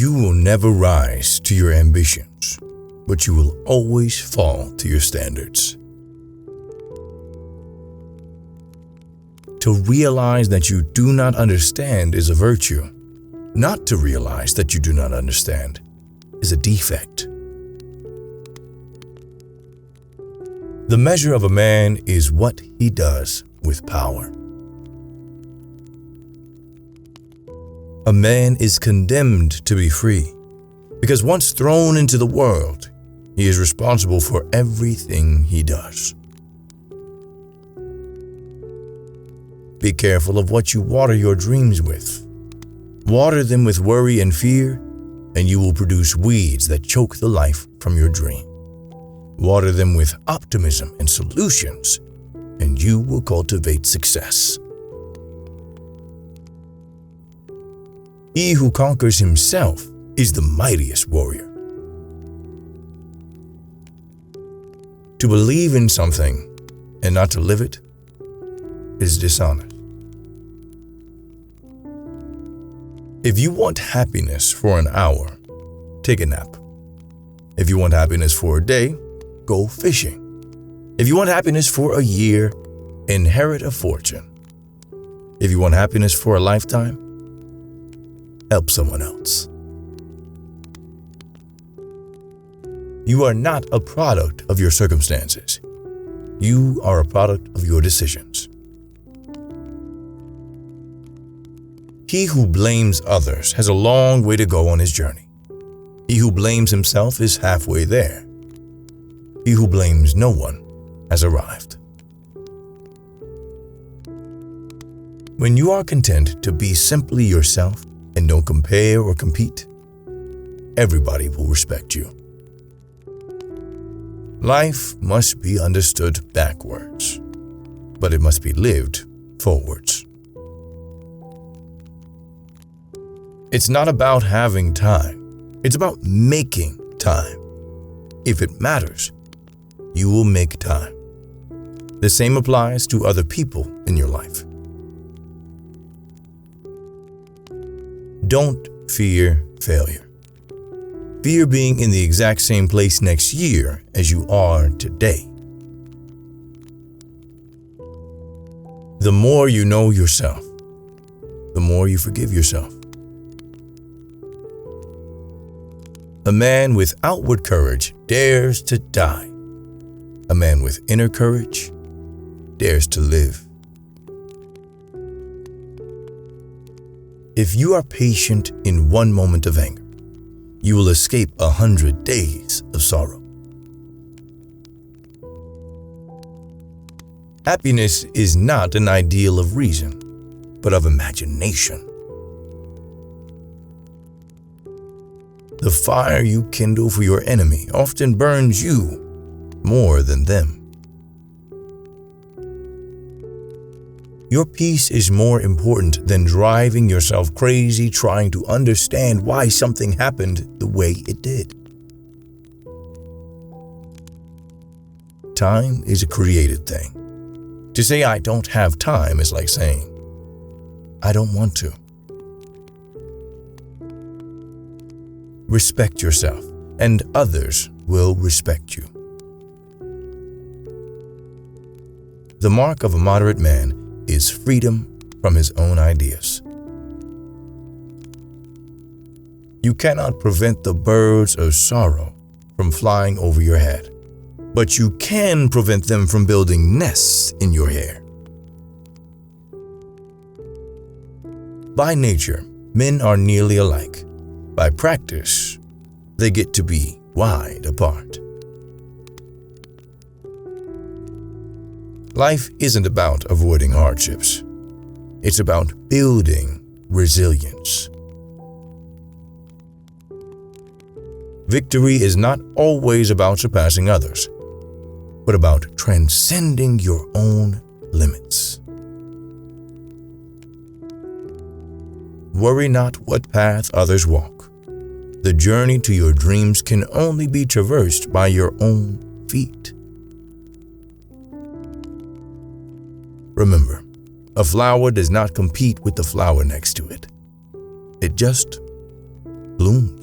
You will never rise to your ambitions, but you will always fall to your standards. To realize that you do not understand is a virtue. Not to realize that you do not understand is a defect. The measure of a man is what he does with power. A man is condemned to be free because once thrown into the world, he is responsible for everything he does. Be careful of what you water your dreams with. Water them with worry and fear, and you will produce weeds that choke the life from your dream. Water them with optimism and solutions, and you will cultivate success. He who conquers himself is the mightiest warrior. To believe in something and not to live it is dishonest. If you want happiness for an hour, take a nap. If you want happiness for a day, go fishing. If you want happiness for a year, inherit a fortune. If you want happiness for a lifetime, help someone else. You are not a product of your circumstances. You are a product of your decisions. He who blames others has a long way to go on his journey. He who blames himself is halfway there. He who blames no one has arrived. When you are content to be simply yourself and don't compare or compete, everybody will respect you. Life must be understood backwards, but it must be lived forwards. It's not about having time. It's about making time. If it matters, you will make time. The same applies to other people in your life. Don't fear failure. Fear being in the exact same place next year as you are today. The more you know yourself, the more you forgive yourself. A man with outward courage dares to die. A man with inner courage dares to live. If you are patient in one moment of anger, you will escape 100 days of sorrow. Happiness is not an ideal of reason, but of imagination. The fire you kindle for your enemy often burns you more than them. Your peace is more important than driving yourself crazy trying to understand why something happened the way it did. Time is a created thing. To say I don't have time is like saying, I don't want to. Respect yourself, and others will respect you. The mark of a moderate man is freedom from his own ideas. You cannot prevent the birds of sorrow from flying over your head, but you can prevent them from building nests in your hair. By nature, men are nearly alike. By practice, they get to be wide apart. Life isn't about avoiding hardships. It's about building resilience. Victory is not always about surpassing others, but about transcending your own limits. Worry not what path others walk. The journey to your dreams can only be traversed by your own feet. Remember, a flower does not compete with the flower next to it. It just blooms.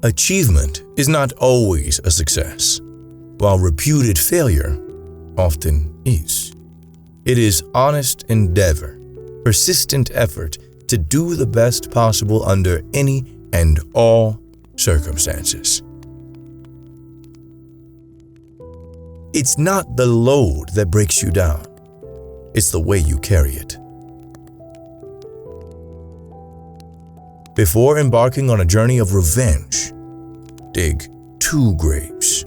Achievement is not always a success, while reputed failure often is. It is honest endeavor, persistent effort to do the best possible under any and all circumstances. It's not the load that breaks you down, it's the way you carry it. Before embarking on a journey of revenge, dig 2 graves.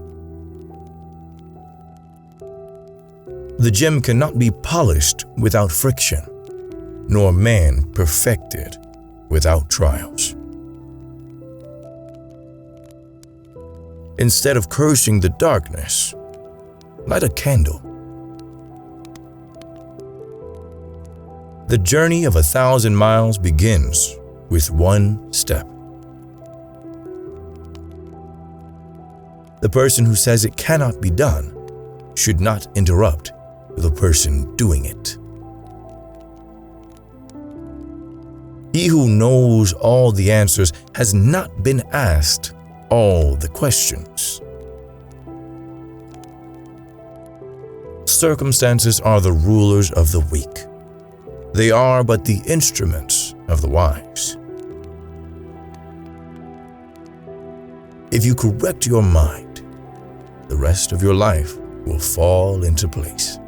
The gem cannot be polished without friction, nor man perfected without trials. Instead of cursing the darkness, light a candle. The journey of 1,000 miles begins with 1 step. The person who says it cannot be done should not interrupt the person doing it. He who knows all the answers has not been asked all the questions. Circumstances are the rulers of the weak. They are but the instruments of the wise. If you correct your mind, the rest of your life will fall into place.